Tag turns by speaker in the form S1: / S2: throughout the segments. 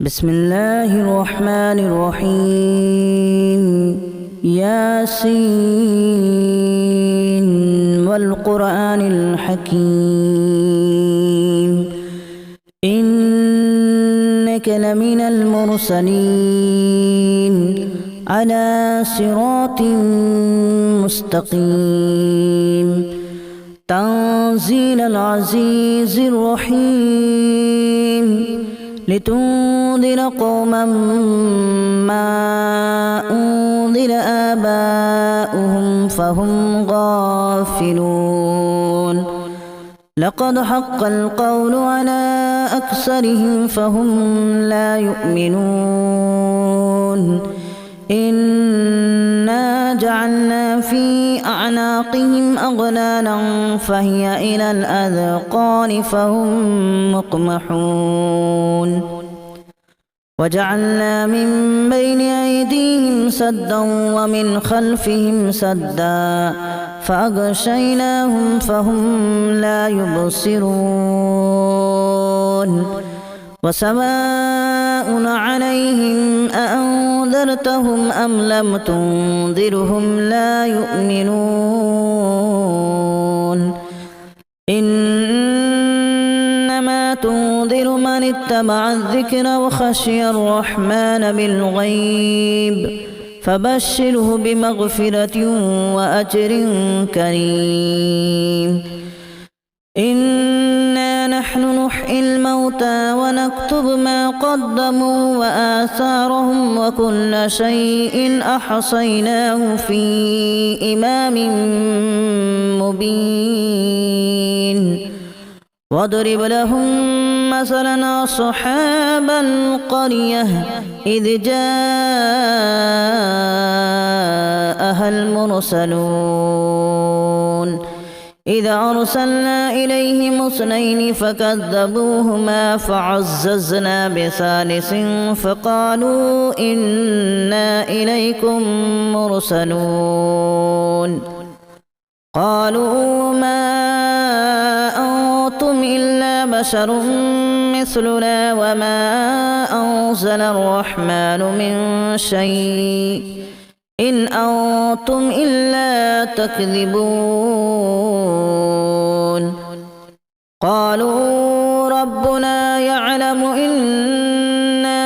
S1: بسم الله الرحمن الرحيم ياسين والقرآن الحكيم إنك لمن المرسلين على صراط مستقيم تنزيل العزيز الرحيم لتنذر قوما ما أنذر آباؤهم فهم غافلون لقد حق القول على أكثرهم فهم لا يؤمنون إنا جعلنا في أعناقهم أغلالا فهي إلى الأذقان فهم مقمحون وجعلنا من بين أيديهم سدا ومن خلفهم سدا فأغشيناهم فهم لا يبصرون وسواء عليهم أأنذرتهم أم لم تنذرهم لا يؤمنون إنما تنذر من اتبع الذكر وخشي الرحمن بالغيب فبشره بمغفرة وأجر كريم إنا نحن نحيي الموتى ونكتب ما قدموا وآثارهم وكل شيء أحصيناه في إمام مبين واضرب لهم مثلا أصحاب القرية إذ جاءها المرسلون إذا أرسلنا إليهم اثنين فكذبوهما فعززنا بثالث فقالوا إنا إليكم مرسلون قالوا ما أنتم إلا بشر مثلنا وما أنزل الرحمن من شيء إن أنتم إلا تكذبون قالوا ربنا يعلم إنا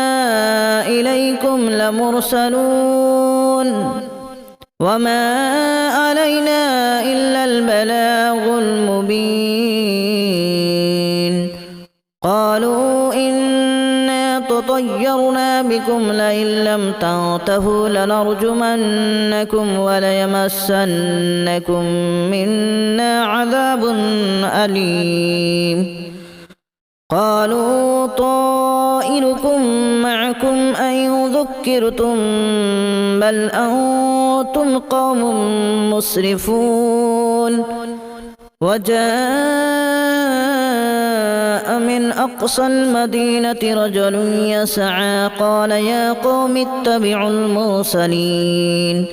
S1: إليكم لمرسلون وما علينا إلا البلاغ المبين قالوا إنا تطيرنا بكم لئن لم تنتهوا لنرجمنكم وليمسنكم منا عذاب أليم قالوا طائركم معكم أن ذكرتم بل أنتم قوم مسرفون وجاء من أقصى المدينة رجل يسعى قال يا قوم اتبعوا المرسلين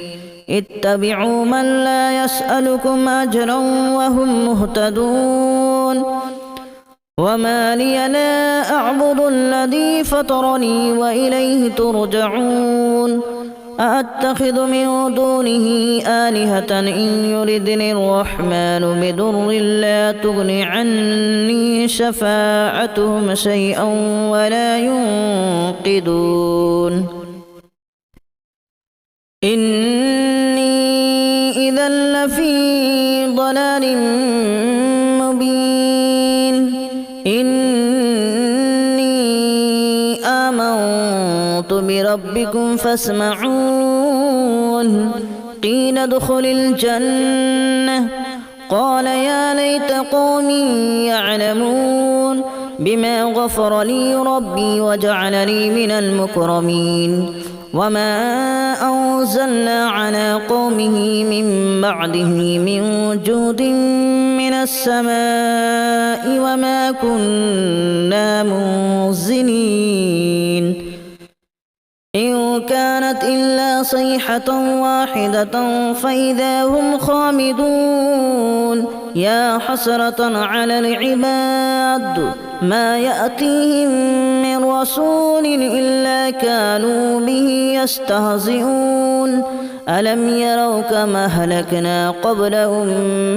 S1: اتبعوا من لا يسألكم أجرا وهم مهتدون وما لي لا أعبد الذي فطرني وإليه ترجعون أأتخذ من دونه آلهة إن يردني الرحمن بضر لا تغن عني شفاعتهم شيئا ولا ينقذون إني إذا لفي ضلال مبين إني آمنت بربكم فاسمعون قيل ادخل الجنة قال يا ليت قومي يعلمون بما غفر لي ربي وجعلني من المكرمين وما أنزلنا على قومه من بعده من جود من السماء وما كنا منزلين إن كانت إلا صيحة واحدة فإذا هم خامدون يا حسرة على العباد ما يأتيهم من رسول إلا كانوا به يستهزئون ألم يروا كما أهلكنا قبلهم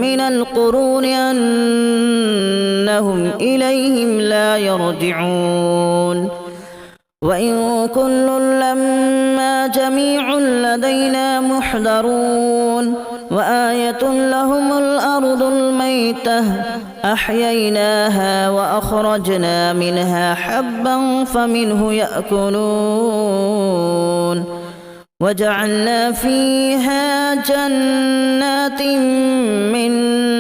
S1: من القرون أنهم إليهم لا يرجعون وإن كل لما جميع لدينا محضرون وآية لهم الأرض الميتة أحييناها وأخرجنا منها حبا فمنه يأكلون وجعلنا فيها جنات من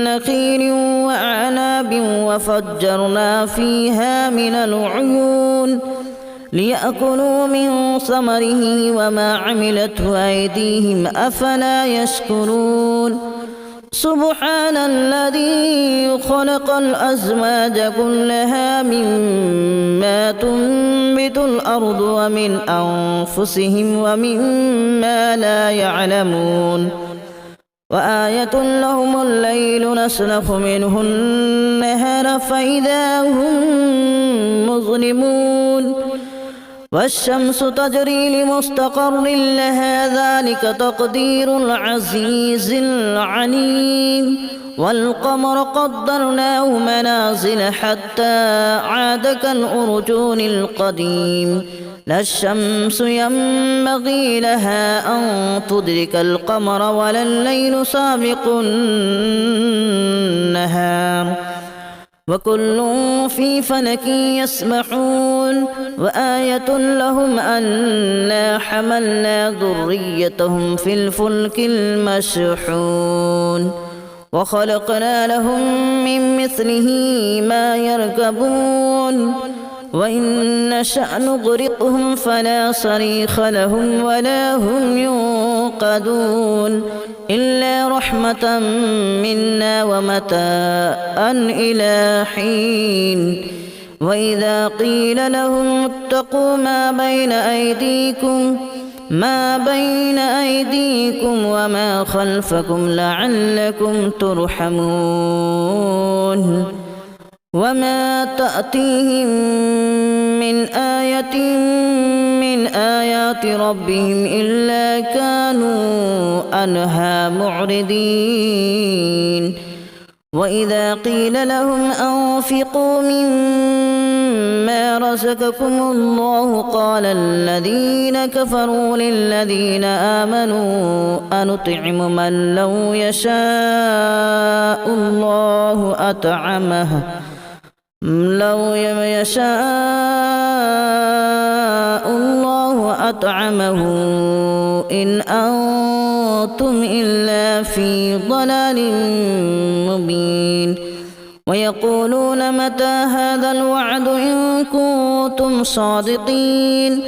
S1: نخيل وأعناب وفجرنا فيها من العيون ليأكلوا من ثمره وما عملته أيديهم أفلا يشكرون سبحان الذي خلق الأزواج كلها مما تنبت الأرض ومن أنفسهم ومما لا يعلمون وآية لهم الليل نسلخ منه النهار فإذا هم مظلمون والشمس تجري لمستقر لها ذلك تقدير العزيز العليم والقمر قدرناه منازل حتى عاد كالأرجون القديم لا الشمس ينبغي لها أن تدرك القمر ولا الليل سابق النهار وكل في فلك يسبحون وآية لهم أنا حملنا ذريتهم في الفلك المشحون وخلقنا لهم من مثله ما يركبون وإن نشأ نغرقهم فلا صريخ لهم ولا هم ينقذون إلا رحمة منا ومتاعا إلى حين وإذا قيل لهم اتقوا ما بين أيديكم وما خلفكم لعلكم ترحمون وما تأتيهم من آية من آيات ربهم إلا كانوا عنها معرضين وإذا قيل لهم أنفقوا مما رزقكم الله قال الذين كفروا للذين آمنوا أنطعم من لو يشاء الله أطعمه إن أنتم إلا في ضلال مبين ويقولون متى هذا الوعد إن كنتم صادقين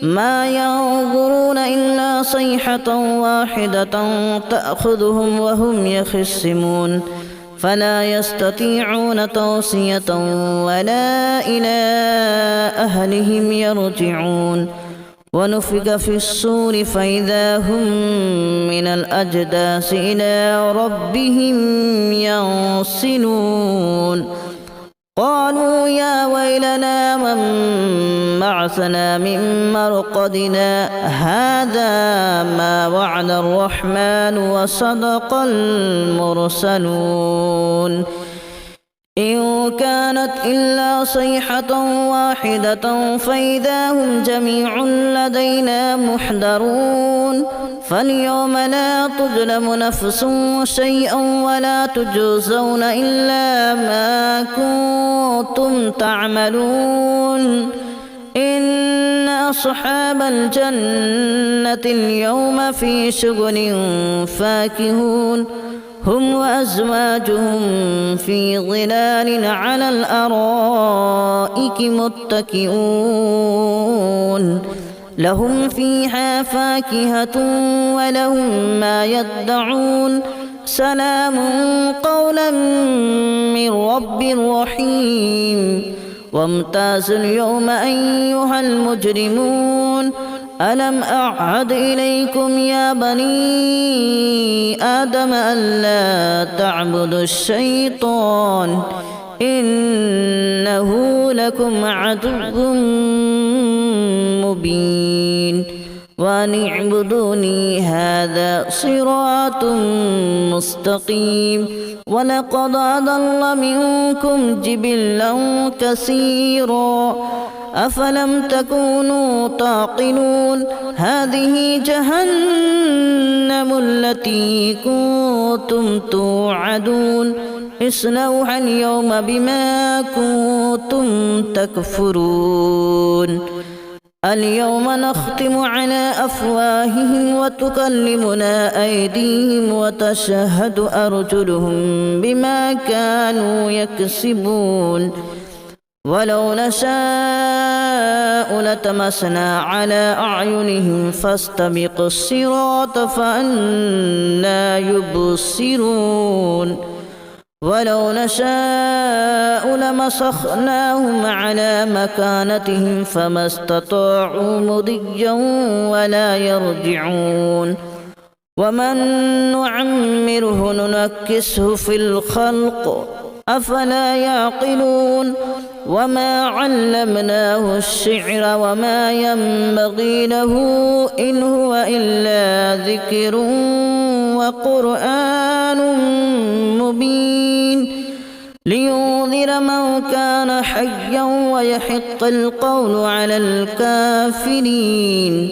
S1: ما ينظرون إلا صيحة واحدة تأخذهم وهم يخصمون فلا يستطيعون توصية ولا إلى أهلهم يرجعون ونفخ في الصور فإذا هم من الأجداث إلى ربهم ينسلون قالوا يا ويلنا من بعثنا من مرقدنا هذا ما وعد الرحمن وصدق المرسلون إن كانت إلا صيحة واحدة فإذا هم جميع لدينا محضرون فاليوم لا تظلم نفس شيئا ولا تجزون إلا ما كنتم تعملون إن أصحاب الجنة اليوم في شغل فاكهون هم وأزواجهم في ظلال على الأرائك متكئون لهم فيها فاكهة ولهم ما يدعون سلام قولا من رب رحيم وامتازوا اليوم أيها المجرمون ألم أعهد إليكم يا بني آدم ألا تعبدوا الشيطان إنه لكم عدو مبين وأن اعبدوني هذا صراط مستقيم ولقد أضل منكم جبلا كثيرا أفلم تكونوا تعقلون هذه جهنم التي كنتم توعدون اصلوها اليوم بما كنتم تكفرون اليوم نختم على أفواههم وتكلمنا أيديهم وتشهد أرجلهم بما كانوا يكسبون ولو نشاء لتمسنا على أعينهم فاستبقوا الصراط فأنى يبصرون ولو نشاء لمسخناهم على مكانتهم فما استطاعوا مضيا ولا يرجعون ومن نعمره ننكسه في الخلق أفلا يعقلون وما علمناه الشعر وما ينبغي له إن هو إلا ذكر وقرآن مبين لينذر من كان حيا ويحق القول على الكافرين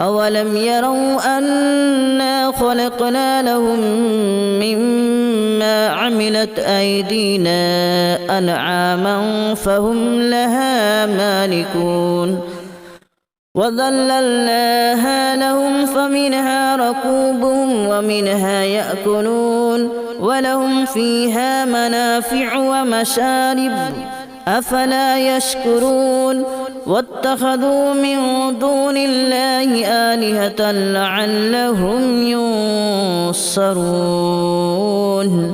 S1: أولم يروا أنا خلقنا لهم مما عملت أيدينا أنعاما فهم لها مالكون وذللناها لهم فمنها ركوبهم ومنها يأكلون ولهم فيها منافع ومشارب أفلا يشكرون واتخذوا من دون الله آلهة لعلهم ينصرون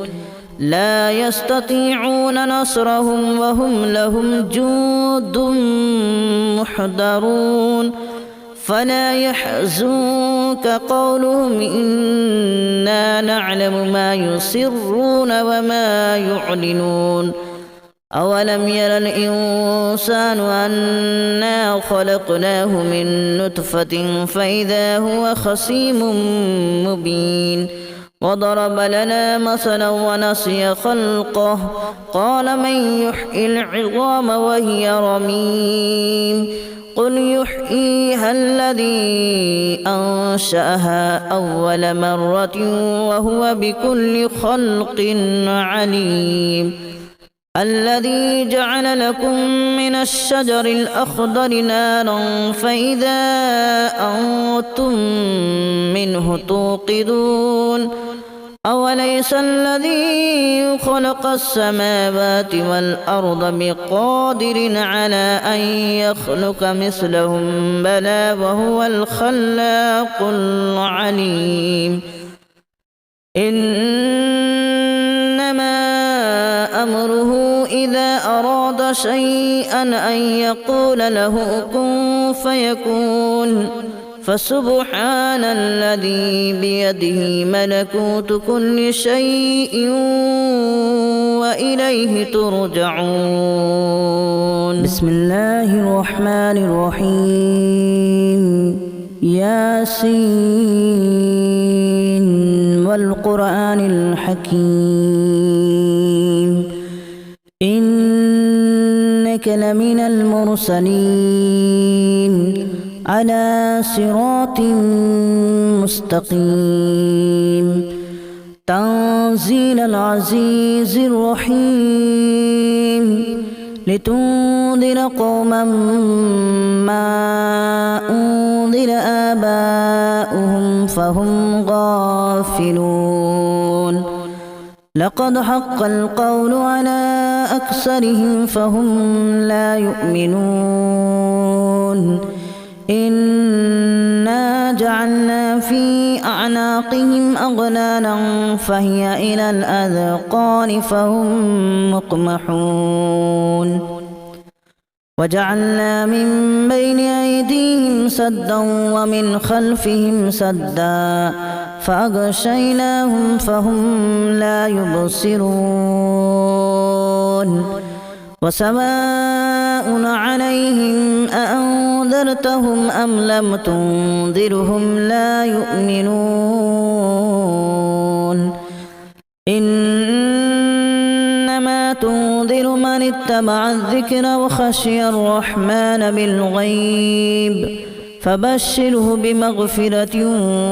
S1: لا يستطيعون نصرهم وهم لهم جند محضرون فلا يحزنك قولهم إنا نعلم ما يسرون وما يعلنون أولم ير الإنسان أنا خلقناه من نطفة فإذا هو خصيم مبين وضرب لنا مثلا ونسي خلقه قال من يحيي العظام وهي رميم قل يحييها الذي أنشأها أول مرة وهو بكل خلق عليم الذي جعل لكم من الشجر الأخضر نارا فإذا أنتم منه توقدون أوليس الذي خلق السماوات والأرض بقادر على أن يخلق مثلهم بلى وهو الخلاق العليم إنما أمره إذا أراد شيئا أن يقول له كن فيكون فسبحان الذي بيده ملكوت كل شيء وإليه ترجعون بسم الله الرحمن الرحيم ياسين والقرآن الحكيم إنك لمن المرسلين على صراط مستقيم تنزيل العزيز الرحيم لتنذر قوما ما أنذر آباؤهم فهم غافلون لقد حق القول على أكثرهم فهم لا يؤمنون إنا جعلنا في أعناقهم أغلالا فهي إلى الأذقان فهم مقمحون وجعلنا من بين أيديهم سدا ومن خلفهم سدا فأغشيناهم فهم لا يبصرون وسواء عليهم أأنذرتهم أم لم تنذرهم لا يؤمنون إنما تنذر من اتبع الذكر وخشي الرحمن بالغيب فبشره بمغفرة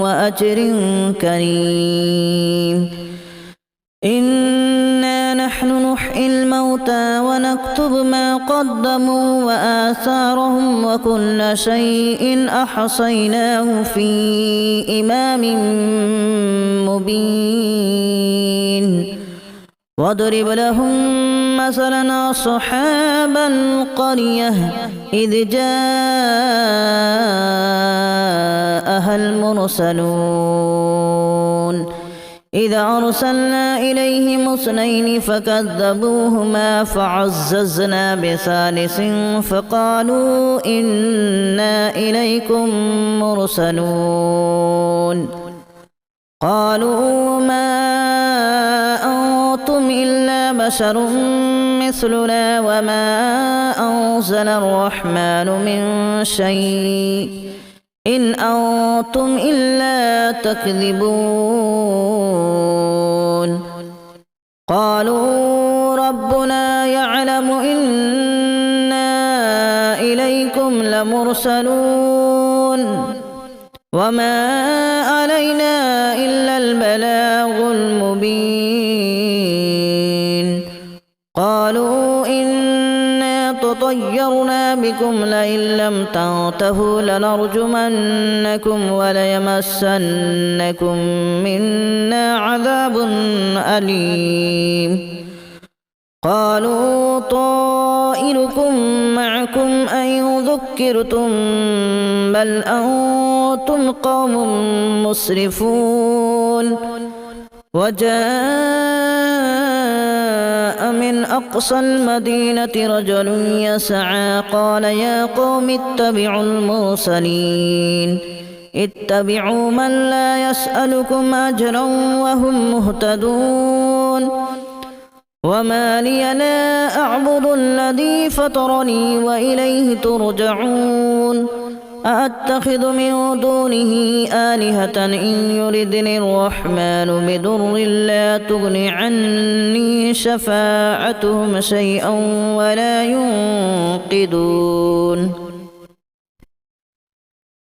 S1: وأجر كريم إنا نحن نحيي الموتى ونكتب ما قدموا وآثارهم وكل شيء أحصيناه في إمام مبين واضرب لهم مثلا أصحاب القرية إذ جاءها المرسلون إذا أرسلنا إليهم اثنين فكذبوهما فعززنا بثالث فقالوا إنا إليكم مرسلون قالوا ما أنتم إلا بشر مثلنا وما أنزل الرحمن من شيء إن أنتم إلا تكذبون قالوا ربنا يعلم إنا إليكم لمرسلون وما علينا إلا البلاغ المبين قالوا إنا تطيرنا بكم لئن لم تنتهوا لنرجمنكم وليمسنكم منا عذاب أليم قالوا طائركم معكم أن ذكرتم بل أنتم قوم مسرفون وجاء من أقصى المدينة رجل يسعى قال يا قوم اتبعوا المرسلين اتبعوا من لا يسألكم أجرا وهم مهتدون وما لي لا أعبد الذي فطرني وإليه ترجعون أأتخذ من دونه آلهة إن يردني الرحمن بضر لا تغن عني شفاعتهم شيئا ولا ينقذون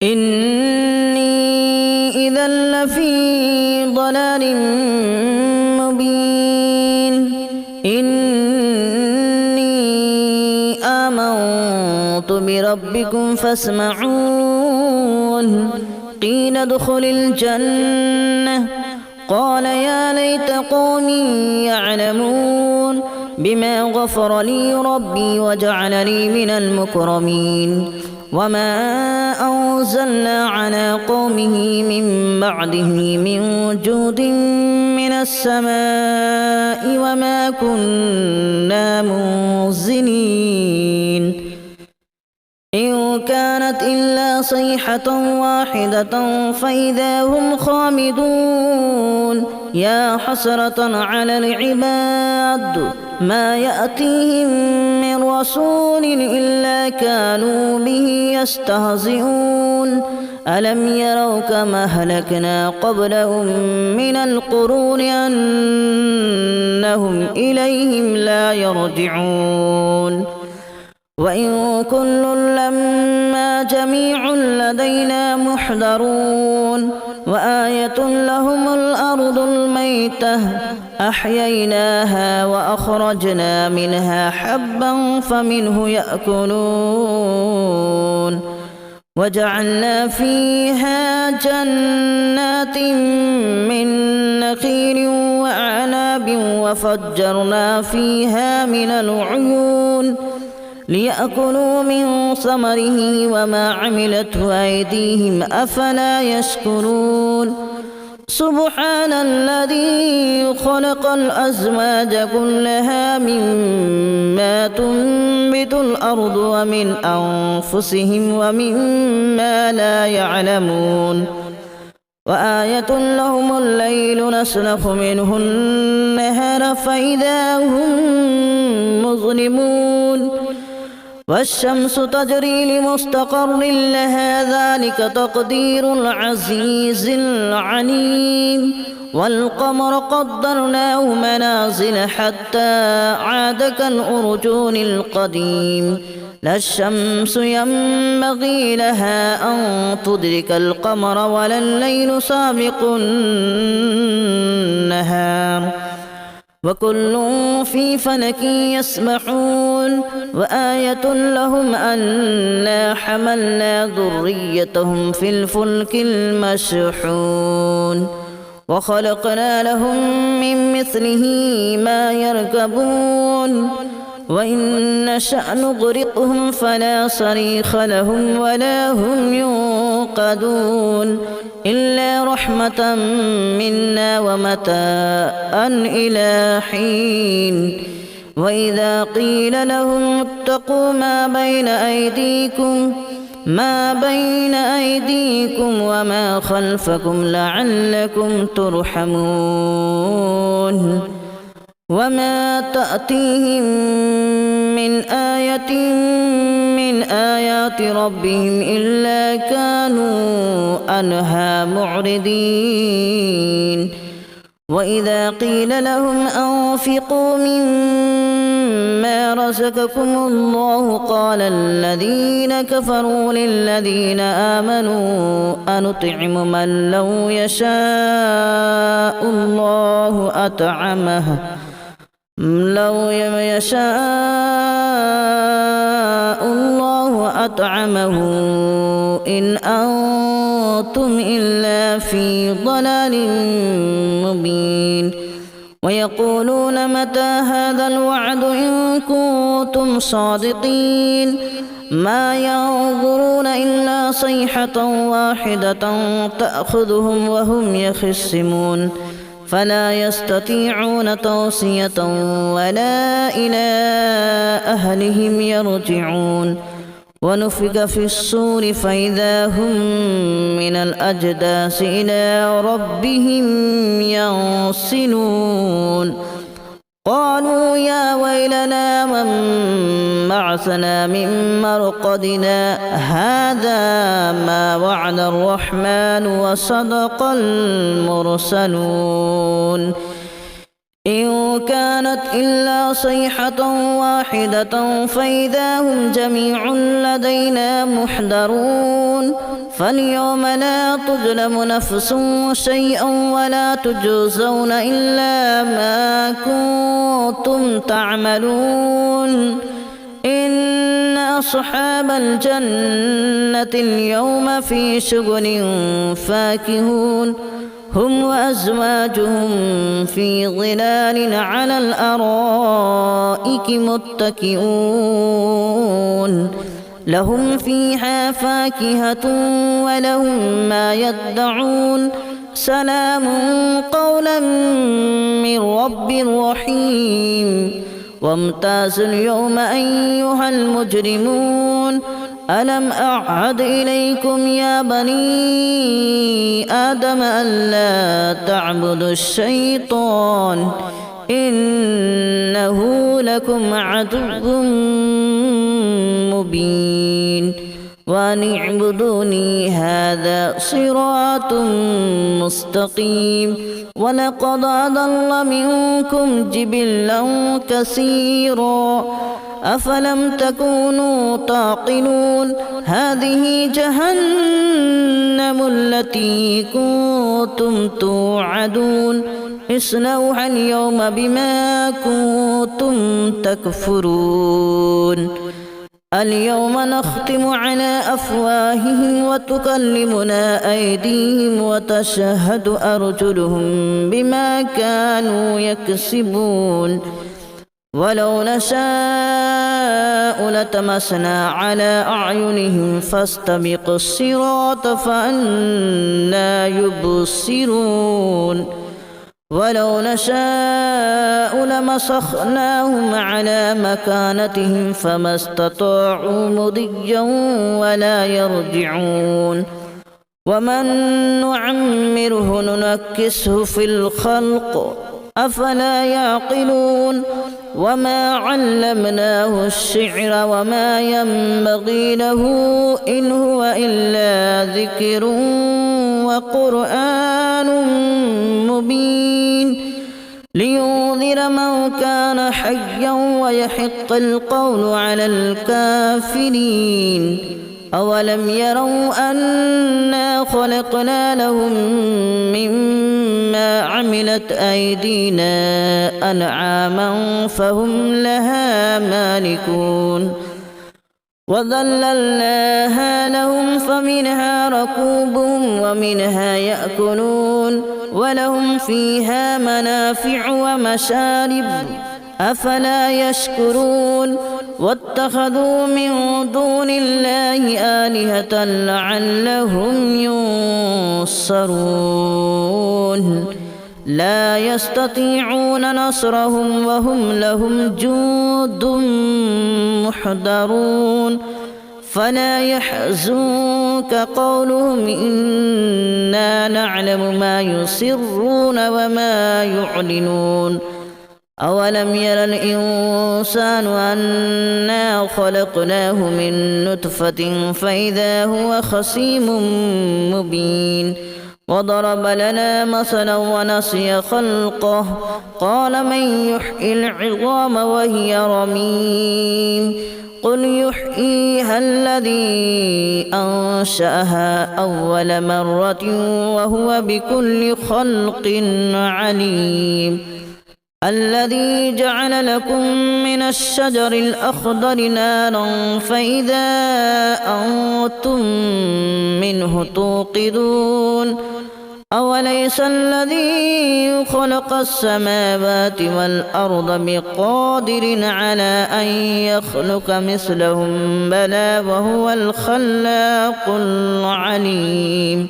S1: إني إذا لفي ضلال مبين إني آمنت بربكم فاسمعون قيل ادخل الجنة قال يا ليت قومي يعلمون بما غفر لي ربي وجعلني من المكرمين وما أنزلنا على قومه من بعده من جود من السماء وما كنا منزلين إن كانت إلا صيحة واحدة فإذا هم خامدون يا حسرة على العباد ما يأتيهم من رسول إلا كانوا به يستهزئون ألم يروا كما أهلكنا قبلهم من القرون أنهم إليهم لا يرجعون وإن كل لما جميع لدينا محضرون وآية لهم الأرض الميتة أحييناها وأخرجنا منها حبا فمنه يأكلون وجعلنا فيها جنات من نخيل وأعناب وفجرنا فيها من العيون ليأكلوا من ثمره وما عملته أيديهم أفلا يشكرون سبحان الذي خلق الأزواج كلها مما تنبت الأرض ومن أنفسهم ومما لا يعلمون وآية لهم الليل نسلخ منه النهار فإذا هم مظلمون والشمس تجري لمستقر لها ذلك تقدير العزيز العليم والقمر قدرناه منازل حتى عاد كالأرجون القديم لا الشمس ينبغي لها أن تدرك القمر ولا الليل سابق النهار وكل في فلك يسبحون وآية لهم أنا حملنا ذريتهم في الفلك المشحون وخلقنا لهم من مثله ما يركبون وإن نشأ نغرقهم فلا صريخ لهم ولا هم ينقذون إلا رحمة منا ومتاعا إلى حين وإذا قيل لهم اتقوا ما بين أيديكم وما خلفكم لعلكم ترحمون وما تأتيهم من آية من آيات ربهم إلا كانوا عنها معرضين وإذا قيل لهم أنفقوا مما رزقكم الله قال الذين كفروا للذين آمنوا أنطعم من لو يشاء الله أطعمه إن أنتم إلا في ضلال مبين ويقولون متى هذا الوعد إن كنتم صادقين ما ينظرون إلا صيحة واحدة تأخذهم وهم يخصمون فلا يستطيعون توصية ولا إلى أهلهم يرجعون ونفخ في الصور فإذا هم من الأجداث إلى ربهم ينسلون قالوا يا ويلنا من بعثنا من مرقدنا هذا ما وعد الرحمن وصدق المرسلون إن كانت إلا صيحة واحدة فإذا هم جميع لدينا محضرون فاليوم لا تظلم نفس شيئا ولا تجزون إلا ما كنتم تعملون إن أصحاب الجنة اليوم في شغل فاكهون هم وأزواجهم في ظلال على الأرائك متكئون لهم فيها فاكهة ولهم ما يدعون سلام قولا من رب رحيم وامتازوا اليوم أيها المجرمون ألم أعهد إليكم يا بني آدم ألا تعبدوا الشيطان إنه لكم عدو مبين وأن اعبدوني هذا صراط مستقيم ولقد أضل منكم جبلا كثيرا أفلم تكونوا تعقلون هذه جهنم التي كنتم توعدون اصلوها اليوم بما كنتم تكفرون اليوم نختم على أفواههم وتكلمنا أيديهم وتشهد أرجلهم بما كانوا يكسبون ولو نشاء لطمسنا على أعينهم فاستبقوا الصراط فأنى يبصرون ولو نشاء لمسخناهم على مكانتهم فما استطاعوا مضيا ولا يرجعون ومن نعمره ننكسه في الخلق أفلا يعقلون وما علمناه الشعر وما ينبغي له إن هو إلا ذكر وقرآن مبين لينذر من كان حيا ويحق القول على الكافرين أولم يروا أنا خلقنا لهم مما عملت أيدينا أنعاما فهم لها مالكون وذللناها لهم فمنها ركوبهم ومنها يأكلون ولهم فيها منافع ومشارب أفلا يشكرون واتخذوا من دون الله آلهة لعلهم ينصرون لا يستطيعون نصرهم وهم لهم جند محضرون فلا يحزنك قولهم إنا نعلم ما يسرون وما يعلنون أولم ير الإنسان أنا خلقناه من نطفة فإذا هو خصيم مبين وضرب لنا مثلا ونسي خلقه قال من يحيي العظام وهي رميم قل يحييها الذي أنشأها أول مرة وهو بكل خلق عليم الذي جعل لكم من الشجر الأخضر نارا فإذا أنتم منه توقدون أوليس الذي خلق السماوات والأرض بقادر على أن يخلق مثلهم بلى وهو الخلاق العليم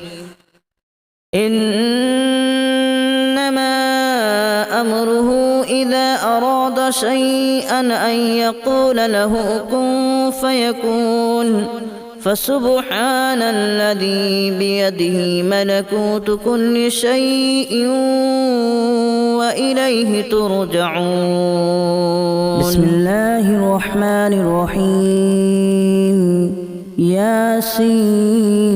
S1: إنما أمره إذا أراد شيئا أن يقول له كن فيكون فسبحان الذي بيده ملكوت كل شيء وإليه ترجعون بسم الله الرحمن الرحيم ياسين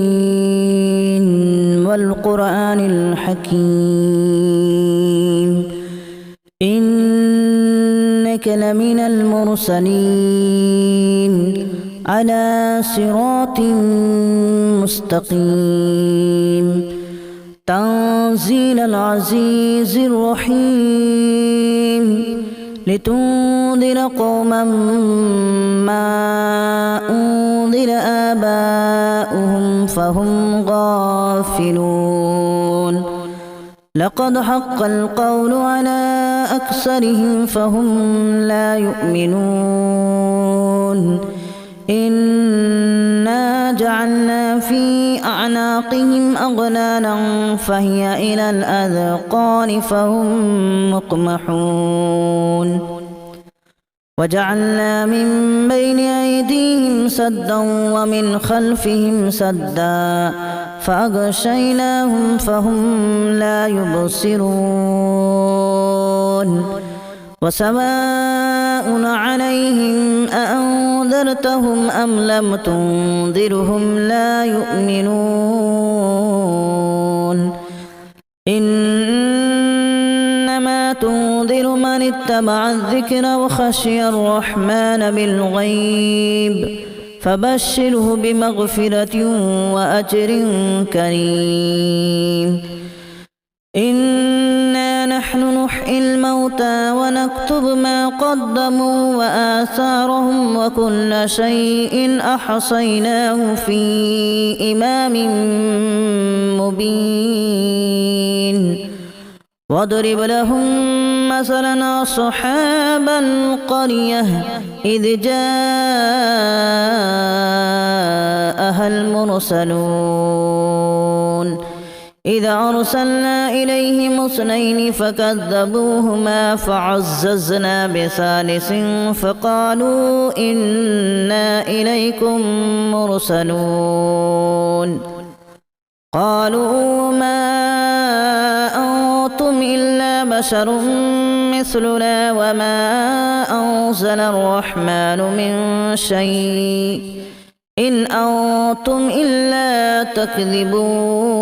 S1: والقرآن الحكيم إنك لمن المرسلين على صراط مستقيم تنزيل العزيز الرحيم لتنذر قوما ما أنذر آباؤهم فهم غافلون لقد حق القول على أكثرهم فهم لا يؤمنون إنا جعلنا في أعناقهم أغلالا فهي إلى الأذقان فهم مقمحون وجعلنا من بين أيديهم سدا ومن خلفهم سدا فأغشيناهم فهم لا يبصرون وسواء عليهم أأنذرتهم أم لم تنذرهم لا يؤمنون إنما تنذر من اتبع الذكر وخشي الرحمن بالغيب فبشره بمغفرة وأجر كريم إنا نحن نحيي الموتى ونكتب ما قدموا وآثارهم وكل شيء أحصيناه في إمام مبين واضرب لهم مثلا أصحاب القرية إذ جاءها المرسلون إذ أرسلنا إليهم اثنين فكذبوهما فعززنا بثالث فقالوا إنا إليكم مرسلون قالوا ما أنتم إلا بشر مثلنا وما أنزل الرحمن من شيء إن أنتم إلا تكذبون